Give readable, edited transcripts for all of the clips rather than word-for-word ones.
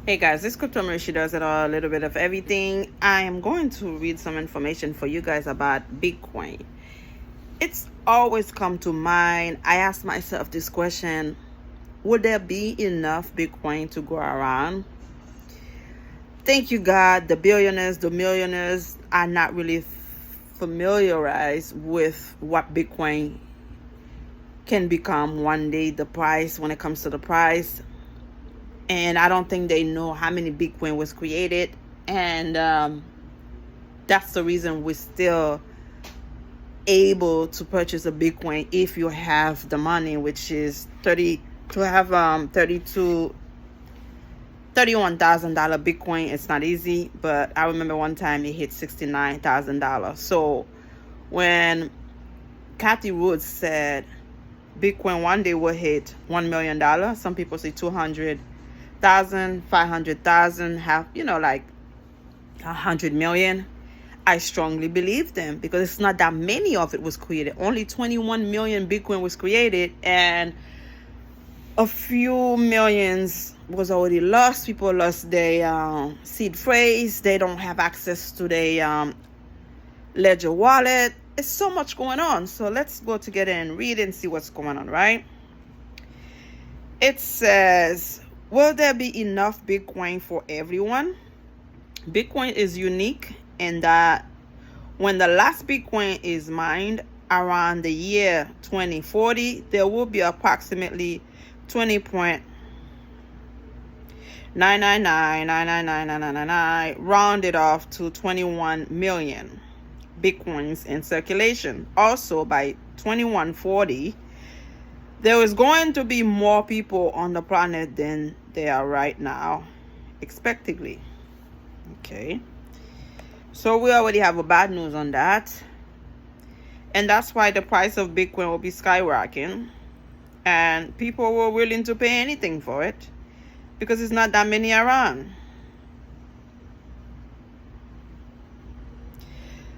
Hey guys, this Crypto Marie, she does it all, a little bit of everything. I am going to read some information for you guys about Bitcoin. It's always come to mind. I ask myself this question: would there be enough Bitcoin to go around? Thank you, God. The billionaires, the millionaires are not really familiarized with what Bitcoin can become one day, the price, when it comes to the price. And I don't think they know how many Bitcoin was created. And that's the reason we're still able to purchase a Bitcoin if you have the money, which is $31,000 Bitcoin. It's not easy, but I remember one time it hit $69,000. So when Kathy Woods said Bitcoin one day will hit $1 million, some people say 200,000, 500,000, like 100 million. I strongly believe them because it's not that many of it was created. Only 21 million Bitcoin was created, and a few millions was already lost. People lost their seed phrase. They don't have access to their ledger wallet. It's so much going on. So let's go together and read and see what's going on, right? It says, will there be enough Bitcoin for everyone? Bitcoin is unique in that when the last Bitcoin is mined around the year 2040, there will be approximately 20.9999999 rounded off to 21 million Bitcoins in circulation. Also, by 2140, there is going to be more people on the planet than there are right now, expectedly. Okay. So we already have a bad news on that. And that's why the price of Bitcoin will be skyrocketing. And people were willing to pay anything for it because it's not that many around.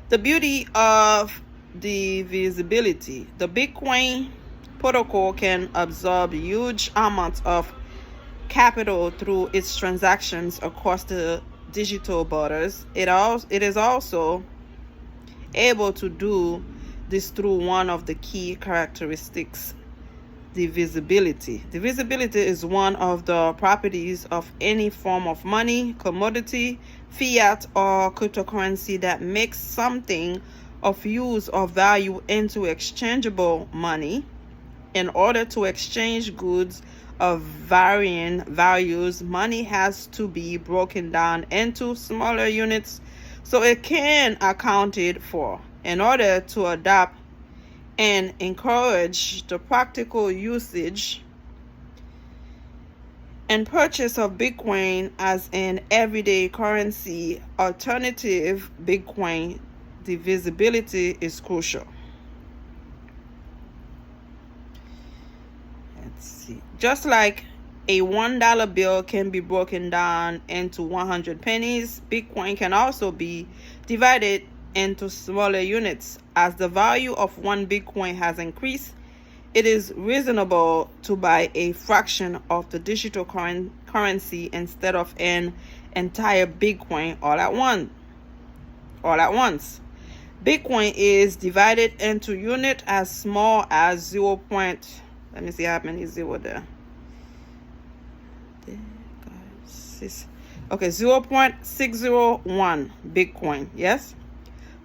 The beauty of the visibility. The Bitcoin protocol can absorb huge amounts of capital through its transactions across the digital borders. It is also able to do this through one of the key characteristics: divisibility. Divisibility is one of the properties of any form of money, commodity, fiat, or cryptocurrency that makes something of use or value into exchangeable money. In order to exchange goods of varying values, money has to be broken down into smaller units so it can accounted for. In order to adapt and encourage the practical usage and purchase of Bitcoin as an everyday currency alternative, Bitcoin divisibility is crucial. Let's see. Just like a $1 bill can be broken down into 100 pennies, Bitcoin can also be divided into smaller units. As the value of one Bitcoin has increased, it is reasonable to buy a fraction of the digital currency instead of an entire Bitcoin all at once. Bitcoin is divided into units as small as 0. Let me see how many zero there. Okay, 0.601 Bitcoin, yes?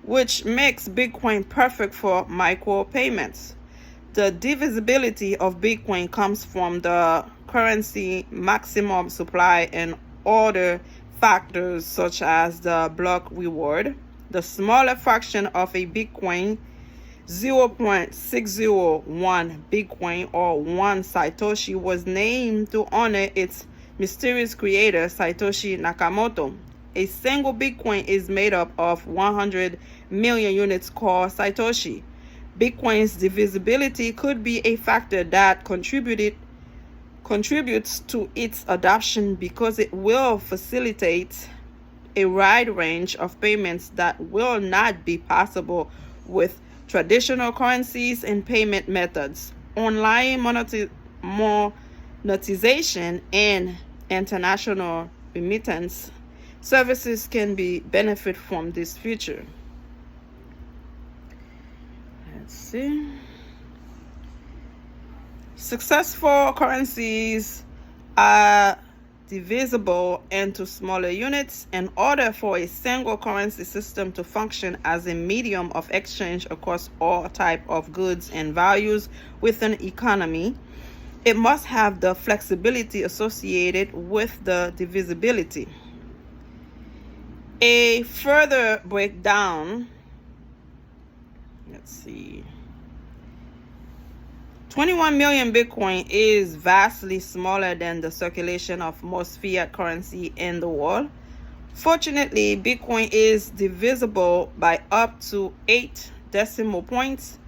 Which makes Bitcoin perfect for micropayments. The divisibility of Bitcoin comes from the currency maximum supply and other factors such as the block reward. The smaller fraction of a Bitcoin, 0.601 Bitcoin or 1 Satoshi, was named to honor its mysterious creator, Satoshi Nakamoto. A single Bitcoin is made up of 100 million units called Satoshi. Bitcoin's divisibility could be a factor that contributes to its adoption because it will facilitate a wide range of payments that will not be possible with traditional currencies and payment methods. Online monetization and international remittance services can be benefit from this feature. Let's see. Successful currencies are divisible into smaller units in order for a single currency system to function as a medium of exchange across all types of goods and values within an economy. It must have the flexibility associated with the divisibility. A further breakdown, let's see. 21 million Bitcoin is vastly smaller than the circulation of most fiat currency in the world. Fortunately, Bitcoin is divisible by up to 8 decimal points.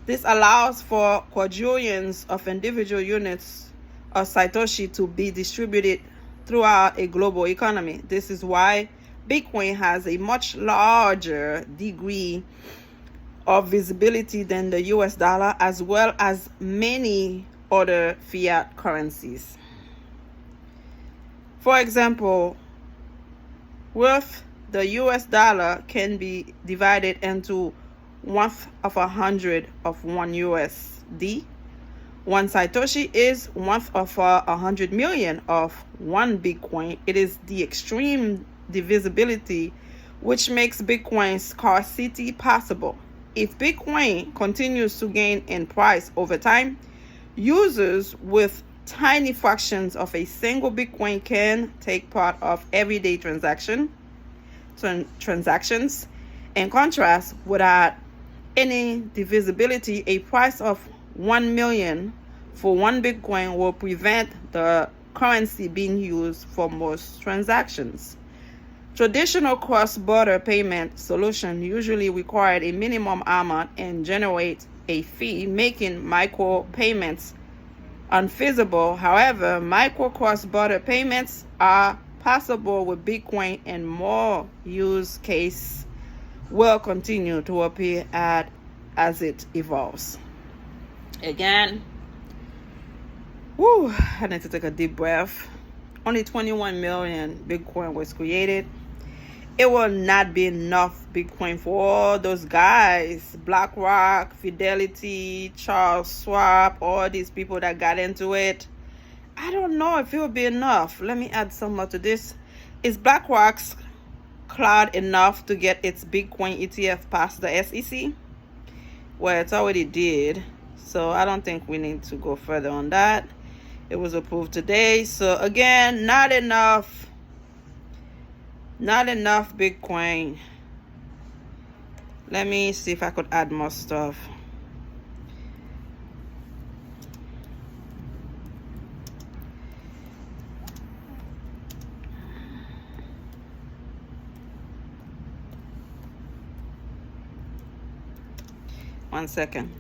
This allows for quadrillions of individual units of Satoshi to be distributed throughout a global economy. This is why Bitcoin has a much larger degree of visibility than the US dollar, as well as many other fiat currencies. For example, worth the US dollar can be divided into 1/100 of 1 USD. 1 Satoshi is 1/100 million of 1 Bitcoin. It is the extreme divisibility which makes Bitcoin's scarcity possible. If Bitcoin continues to gain in price over time, users with tiny fractions of a single Bitcoin can take part of everyday transactions. In contrast, without any divisibility, a price of 1 million for 1 Bitcoin will prevent the currency being used for most transactions. Traditional cross-border payment solutions usually require a minimum amount and generate a fee, making micro-payments unfeasible. However, micro cross-border payments are possible with Bitcoin, and more use cases will continue to appear as it evolves. Again, I need to take a deep breath. Only 21 million Bitcoin was created. It will not be enough Bitcoin for all those guys, BlackRock, Fidelity, Charles Schwab, all these people that got into it. I don't know if it will be enough. Let me add some more to this. Is BlackRock's cloud enough to get its Bitcoin ETF past the SEC? Well, it's already did, so I don't think we need to go further on that. It was approved today. So again, not enough Bitcoin. Let me see if I could add more stuff. One second.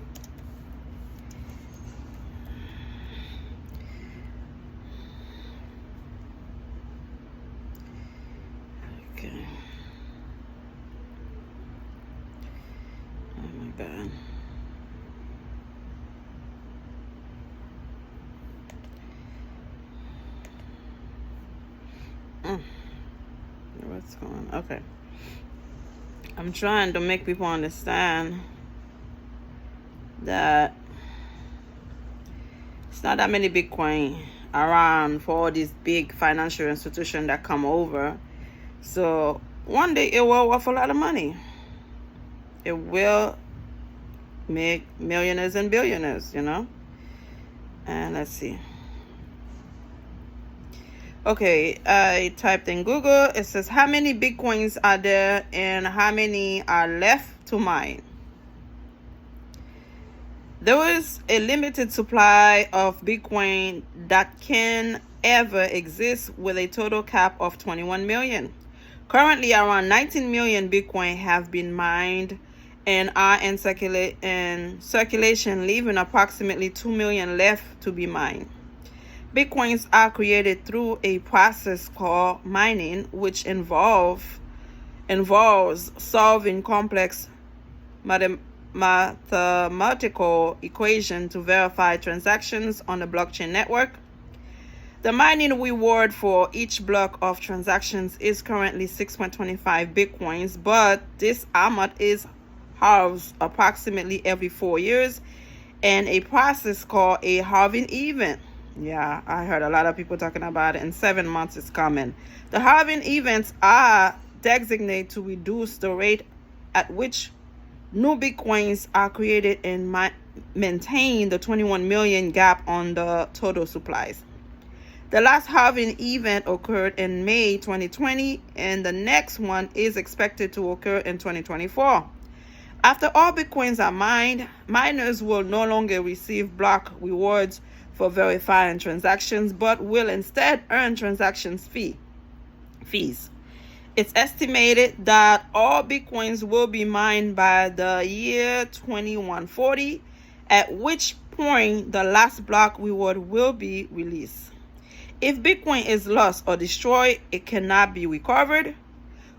Okay. Oh my God. What's going on? Okay. I'm trying to make people understand that it's not that many Bitcoin around for all these big financial institutions that come over. So one day it will worth a lot of money. It will make millionaires and billionaires, you know. And let's see. Okay, I typed in Google. It says, how many Bitcoins are there and how many are left to mine? There is a limited supply of Bitcoin that can ever exist with a total cap of 21 million. Currently, around 19 million Bitcoin have been mined and are in circulation, leaving approximately 2 million left to be mined. Bitcoins are created through a process called mining, which involves solving complex mathematical equation to verify transactions on the blockchain network. The mining reward for each block of transactions is currently 6.25 Bitcoins, but this amount is halved approximately every 4 years in a process called a halving event. Yeah, I heard a lot of people talking about it. In 7 months it's coming. The halving events are designated to reduce the rate at which new Bitcoins are created and maintain the 21 million gap on the total supplies. The last halving event occurred in May 2020, and the next one is expected to occur in 2024. After all Bitcoins are mined, miners will no longer receive block rewards for verifying transactions, but will instead earn fees. It's estimated that all Bitcoins will be mined by the year 2140, at which point the last block reward will be released. If Bitcoin is lost or destroyed, it cannot be recovered,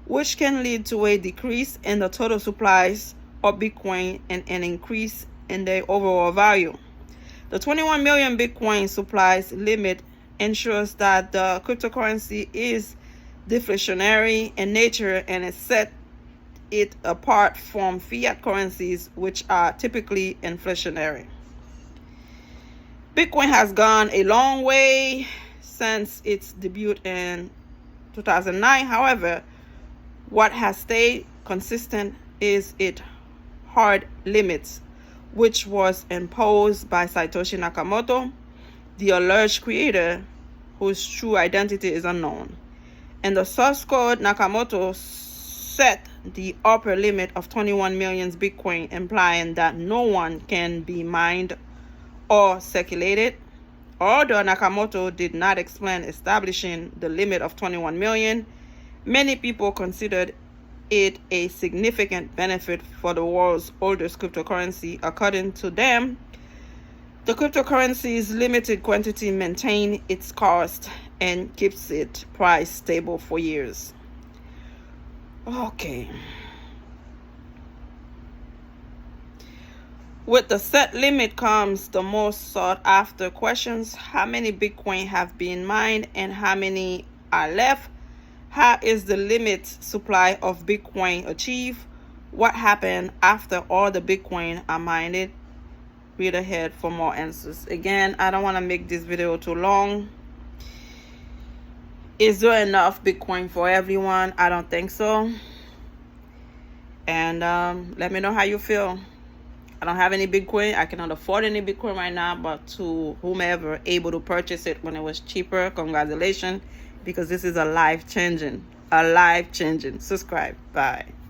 which can lead to a decrease in the total supplies of Bitcoin and an increase in their overall value. The 21 million Bitcoin supplies limit ensures that the cryptocurrency is deflationary in nature and it set it apart from fiat currencies, which are typically inflationary. Bitcoin has gone a long way since its debut in 2009. However, what has stayed consistent is its hard limits, which was imposed by Satoshi Nakamoto, the alleged creator whose true identity is unknown. In the source code, Nakamoto set the upper limit of 21 million Bitcoin, implying that no one can be mined or circulated. Although Nakamoto did not explain establishing the limit of 21 million, many people considered it a significant benefit for the world's oldest cryptocurrency. According to them, the cryptocurrency's limited quantity maintains its cost and keeps its price stable for years. Okay. With the set limit comes the most sought after questions. How many Bitcoin have been mined and how many are left? How is the limit supply of Bitcoin achieved? What happened after all the Bitcoin are mined? Read ahead for more answers. Again, I don't want to make this video too long. Is there enough Bitcoin for everyone? I don't think so. And let me know how you feel. I don't have any Bitcoin. I cannot afford any Bitcoin right now, but to whomever able to purchase it when it was cheaper, congratulations, because this is a life changing. Subscribe. Bye.